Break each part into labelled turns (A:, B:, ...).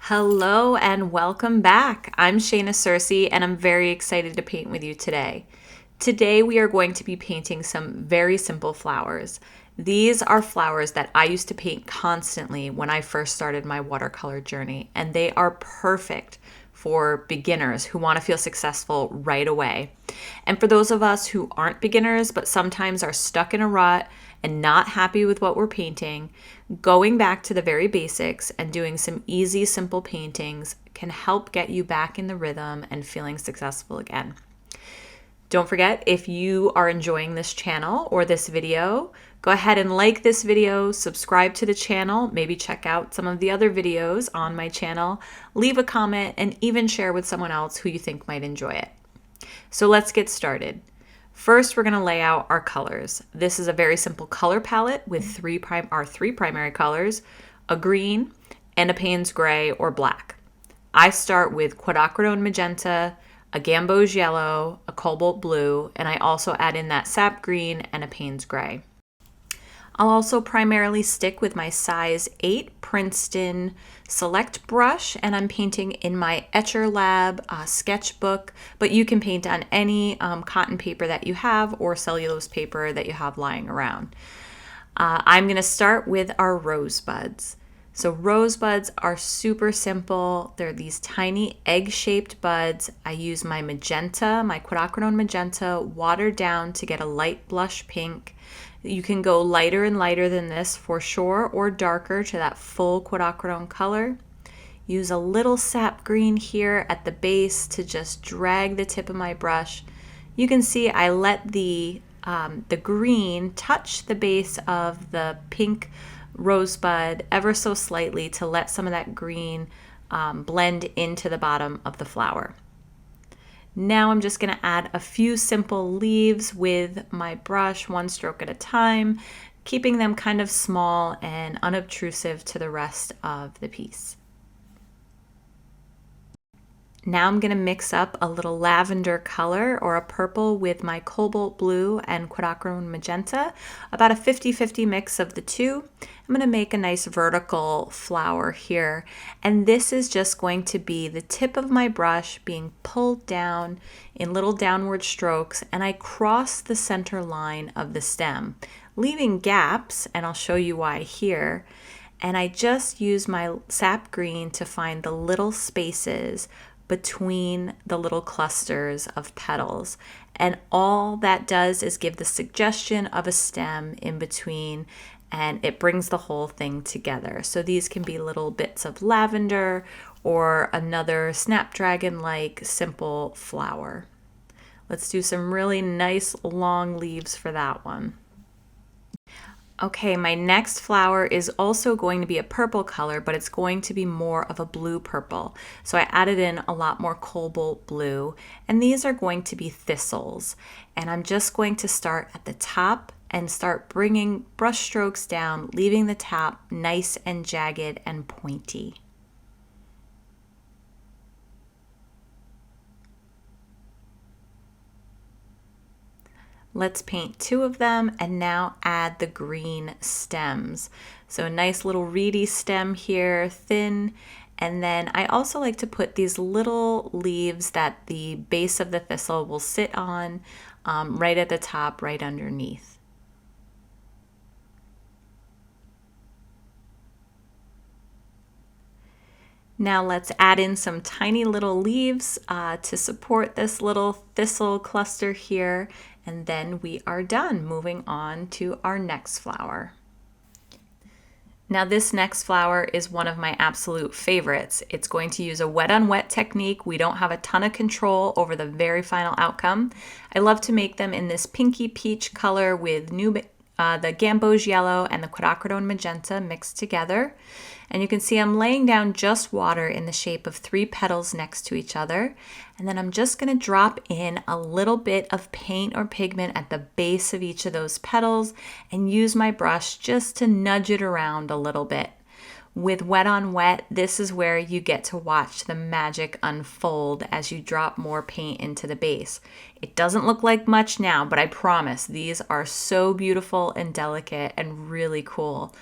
A: Hello and welcome back. I'm Shayna Cersei and I'm very excited to paint with you today. Today we are going to be painting some very simple flowers. These are flowers that I used to paint constantly when I first started my watercolor journey, and they are perfect for beginners who want to feel successful right away. And for those of us who aren't beginners but sometimes are stuck in a rut and not happy with what we're painting, going back to the very basics and doing some easy, simple paintings can help get you back in the rhythm and feeling successful again. Don't forget, if you are enjoying this channel or this video, go ahead and like this video, subscribe to the channel, maybe check out some of the other videos on my channel, leave a comment, and even share with someone else who you think might enjoy it. So let's get started. First, we're going to lay out our colors. This is a very simple color palette with our three primary colors, a green and a Payne's gray or black. I start with quinacridone magenta, a gamboge yellow, a cobalt blue, and I also add in that sap green and a Payne's gray. I'll also primarily stick with my size 8 Princeton Select brush, and I'm painting in my Etcher Lab sketchbook, but you can paint on any cotton paper that you have or cellulose paper that you have lying around. I'm going to start with our rosebuds. So rosebuds are super simple. They're these tiny egg-shaped buds. I use my magenta, my quinacridone magenta, watered down to get a light blush pink. You can go lighter and lighter than this for sure, or darker to that full quinacridone color. Use a little sap green here at the base to just drag the tip of my brush. You can see I let the green touch the base of the pink rosebud ever so slightly to let some of that green blend into the bottom of the flower. Now I'm just going to add a few simple leaves with my brush, one stroke at a time, keeping them kind of small and unobtrusive to the rest of the piece. Now I'm going to mix up a little lavender color or a purple with my cobalt blue and quinacridone magenta, about a 50-50 mix of the two. I'm going to make a nice vertical flower here, and this is just going to be the tip of my brush being pulled down in little downward strokes, and I cross the center line of the stem, leaving gaps, and I'll show you why here. And I just use my sap green to find the little spaces between the little clusters of petals. And all that does is give the suggestion of a stem in between, and it brings the whole thing together. So these can be little bits of lavender or another snapdragon-like simple flower. Let's do some really nice long leaves for that one. Okay, my next flower is also going to be a purple color, but it's going to be more of a blue purple. So I added in a lot more cobalt blue, and these are going to be thistles. And I'm just going to start at the top and start bringing brush strokes down, leaving the top nice and jagged and pointy. Let's paint two of them and now add the green stems. So a nice little reedy stem here, thin. And then I also like to put these little leaves that the base of the thistle will sit on right at the top, right underneath. Now let's add in some tiny little leaves to support this little thistle cluster here, and then we are done. Moving on to our next flower. Now this next flower is one of my absolute favorites. It's going to use a wet on wet technique. We don't have a ton of control over the very final outcome. I love to make them in this pinky peach color with the gamboge yellow and the quinacridone magenta mixed together. And you can see I'm laying down just water in the shape of 3 petals next to each other. And then I'm just going to drop in a little bit of paint or pigment at the base of each of those petals and use my brush just to nudge it around a little bit. With wet on wet, this is where you get to watch the magic unfold as you drop more paint into the base. It doesn't look like much now, but I promise these are so beautiful and delicate and really cool.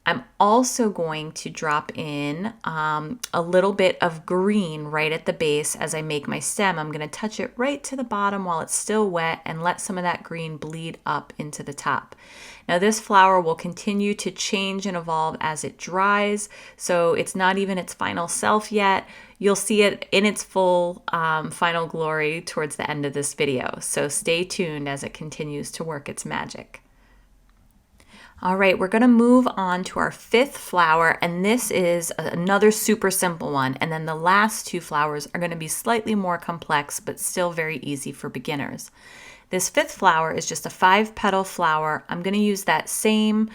A: I'm also going to drop in a little bit of green right at the base as I make my stem. I'm going to touch it right to the bottom while it's still wet and let some of that green bleed up into the top. Now this flower will continue to change and evolve as it dries, so it's not even its final self yet. You'll see it in its full final glory towards the end of this video, so stay tuned as it continues to work its magic. All right, we're gonna move on to our fifth flower, and this is another super simple one. And then the last two flowers are gonna be slightly more complex, but still very easy for beginners. This fifth flower is just a 5-petal flower. I'm gonna use that same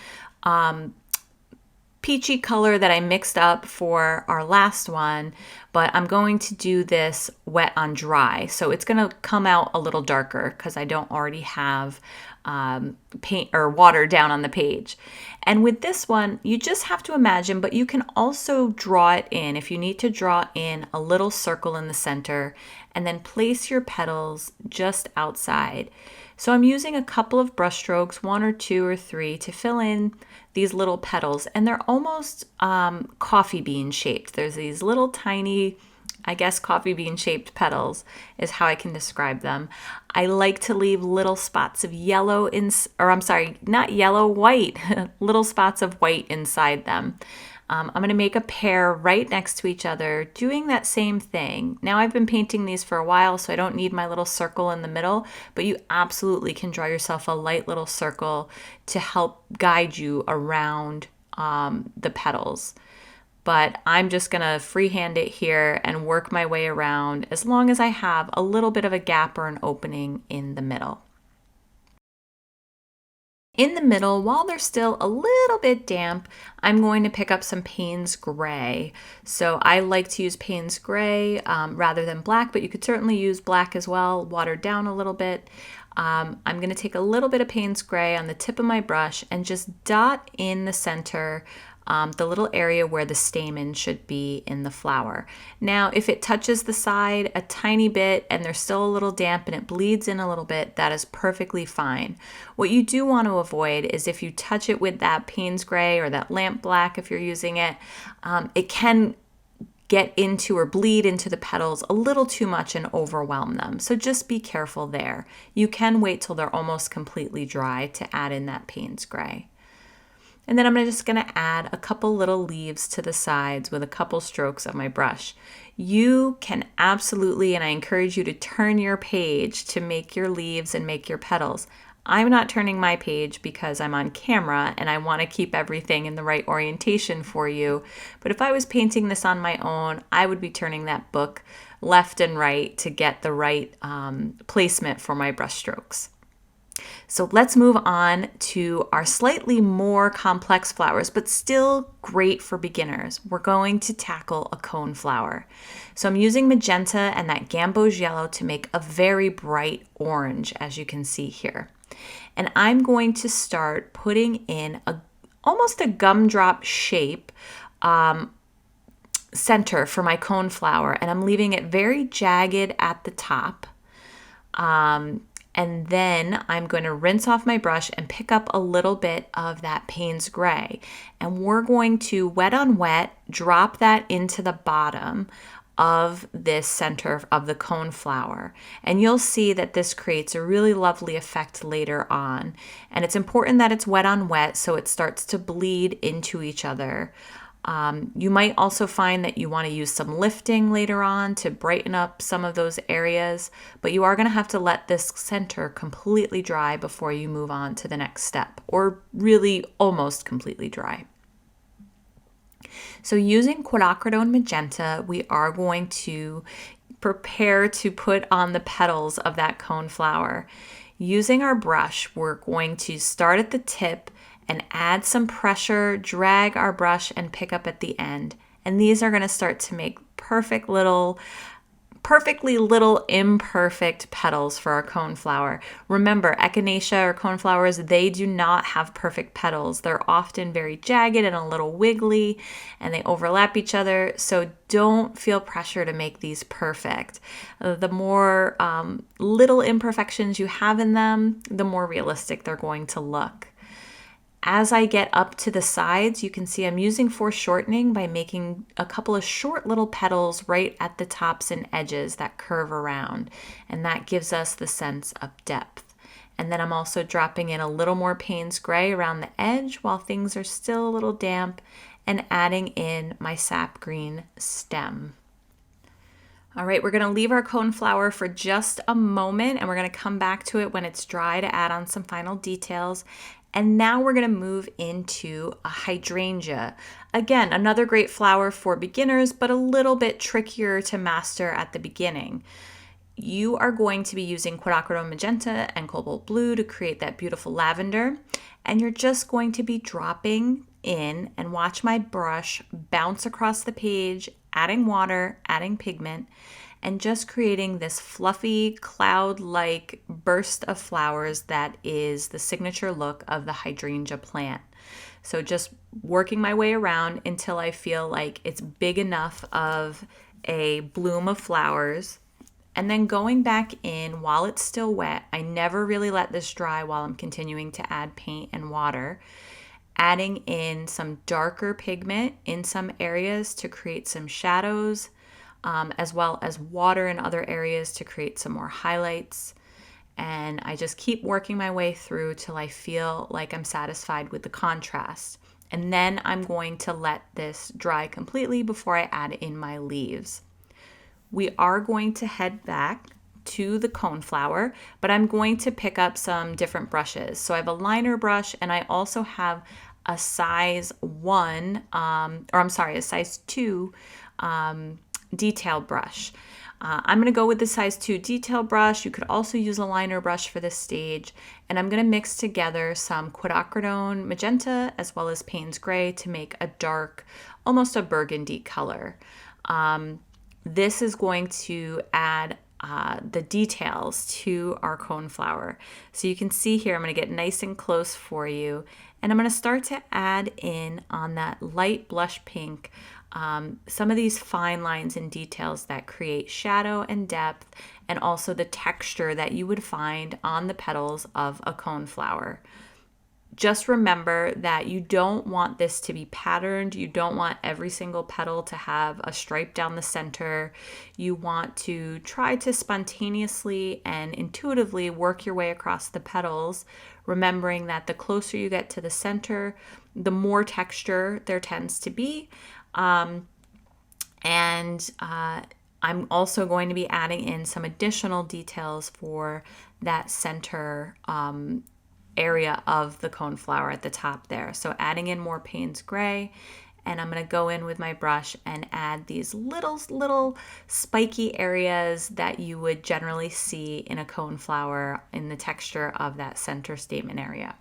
A: peachy color that I mixed up for our last one, but I'm going to do this wet on dry. So it's gonna come out a little darker because I don't already have paint or water down on the page. And with this one, you just have to imagine, but you can also draw it in. If you need to draw in a little circle in the center and then place your petals just outside. So I'm using a couple of brush strokes, 1 or 2 or 3, to fill in these little petals, and they're almost coffee bean shaped. There's these little tiny, I guess, coffee bean shaped petals is how I can describe them. I like to leave little spots of yellow not yellow, white, little spots of white inside them. I'm going to make a pair right next to each other, doing that same thing. Now I've been painting these for a while, so I don't need my little circle in the middle, but you absolutely can draw yourself a light little circle to help guide you around the petals. But I'm just going to freehand it here and work my way around as long as I have a little bit of a gap or an opening in the middle. In the middle, while they're still a little bit damp, I'm going to pick up some Payne's Gray. So I like to use Payne's Gray rather than black, but you could certainly use black as well, watered down a little bit. I'm going to take a little bit of Payne's Gray on the tip of my brush and just dot in the center the little area where the stamen should be in the flower. Now, if it touches the side a tiny bit and there's still a little damp and it bleeds in a little bit, that is perfectly fine. What you do want to avoid is if you touch it with that Payne's Gray or that lamp black, if you're using it, it can get into or bleed into the petals a little too much and overwhelm them. So just be careful there. You can wait till they're almost completely dry to add in that Payne's Gray. And then I'm just going to add a couple little leaves to the sides with a couple strokes of my brush. You can absolutely, and I encourage you to turn your page to make your leaves and make your petals. I'm not turning my page because I'm on camera and I want to keep everything in the right orientation for you. But if I was painting this on my own, I would be turning that book left and right to get the right placement for my brush strokes. So let's move on to our slightly more complex flowers, but still great for beginners. We're going to tackle a coneflower. So I'm using magenta and that gamboge yellow to make a very bright orange, as you can see here. And I'm going to start putting in almost a gumdrop shape center for my coneflower, and I'm leaving it very jagged at the top. And then I'm going to rinse off my brush and pick up a little bit of that Payne's Gray. And we're going to wet on wet, drop that into the bottom of this center of the coneflower. And you'll see that this creates a really lovely effect later on. And it's important that it's wet on wet so it starts to bleed into each other. You might also find that you want to use some lifting later on to brighten up some of those areas, but you are going to have to let this center completely dry before you move on to the next step, or really almost completely dry. So using quinacridone magenta, we are going to prepare to put on the petals of that coneflower. Using our brush, we're going to start at the tip and add some pressure, drag our brush, and pick up at the end. And these are going to start to make perfectly little imperfect petals for our coneflower. Remember, echinacea or coneflowers, they do not have perfect petals. They're often very jagged and a little wiggly, and they overlap each other. So don't feel pressure to make these perfect. The more little imperfections you have in them, the more realistic they're going to look. As I get up to the sides, you can see I'm using foreshortening by making a couple of short little petals right at the tops and edges that curve around, and that gives us the sense of depth. And then I'm also dropping in a little more Payne's Gray around the edge while things are still a little damp, and adding in my sap green stem. All right, we're going to leave our coneflower for just a moment, and we're going to come back to it when it's dry to add on some final details. And now we're going to move into a hydrangea. Again, another great flower for beginners, but a little bit trickier to master at the beginning. You are going to be using quinacridone magenta and cobalt blue to create that beautiful lavender. And you're just going to be dropping in, and watch my brush bounce across the page, adding water, adding pigment, and just creating this fluffy cloud-like burst of flowers that is the signature look of the hydrangea plant. So just working my way around until I feel like it's big enough of a bloom of flowers, and then going back in while it's still wet. I never really let this dry while I'm continuing to add paint and water. Adding in some darker pigment in some areas to create some shadows, as well as water in other areas to create some more highlights. And I just keep working my way through till I feel like I'm satisfied with the contrast. And then I'm going to let this dry completely before I add in my leaves. We are going to head back to the coneflower, but I'm going to pick up some different brushes. So I have a liner brush, and I also have a size 2 detail brush. I'm going to go with the size 2 detail brush. You could also use a liner brush for this stage. And I'm going to mix together some quinacridone magenta as well as Payne's Gray to make a dark, almost a burgundy color. This is going to add the details to our coneflower. So you can see here, I'm going to get nice and close for you. And I'm going to start to add in on that light blush pink some of these fine lines and details that create shadow and depth, and also the texture that you would find on the petals of a coneflower. Just remember that you don't want this to be patterned. You don't want every single petal to have a stripe down the center. You want to try to spontaneously and intuitively work your way across the petals, remembering that the closer you get to the center, the more texture there tends to be. I'm also going to be adding in some additional details for that center area of the coneflower at the top there. So adding in more Payne's Gray, and I'm going to go in with my brush and add these little spiky areas that you would generally see in a coneflower in the texture of that center statement area.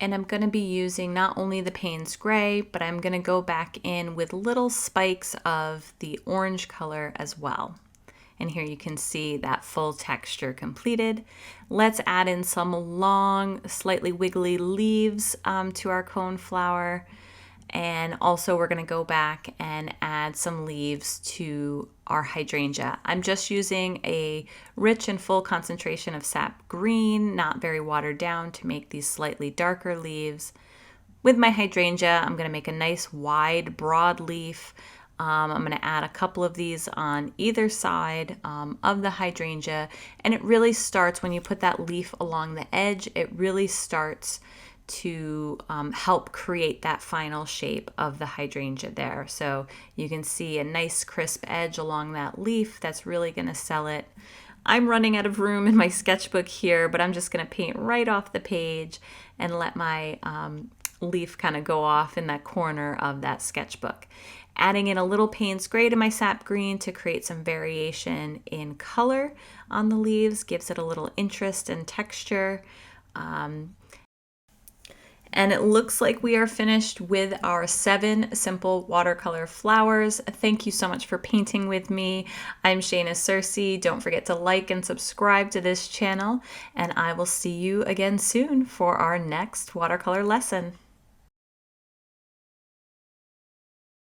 A: And I'm going to be using not only the Payne's Gray, but I'm going to go back in with little spikes of the orange color as well. And here you can see that full texture completed. Let's add in some long, slightly wiggly leaves to our coneflower. And also we're going to go back and add some leaves to our hydrangea. I'm just using a rich and full concentration of sap green, not very watered down, to make these slightly darker leaves. With my hydrangea, I'm going to make a nice wide, broad leaf. I'm going to add a couple of these on either side of the hydrangea. And it really starts, when you put that leaf along the edge, it really starts to help create that final shape of the hydrangea there. So you can see a nice crisp edge along that leaf that's really going to sell it. I'm running out of room in my sketchbook here, but I'm just going to paint right off the page and let my leaf kind of go off in that corner of that sketchbook. Adding in a little Payne's Gray to my sap green to create some variation in color on the leaves, gives it a little interest and texture. And it looks like we are finished with our 7 simple watercolor flowers. Thank you so much for painting with me. I'm Shayna Cersei. Don't forget to like and subscribe to this channel, and I will see you again soon for our next watercolor lesson.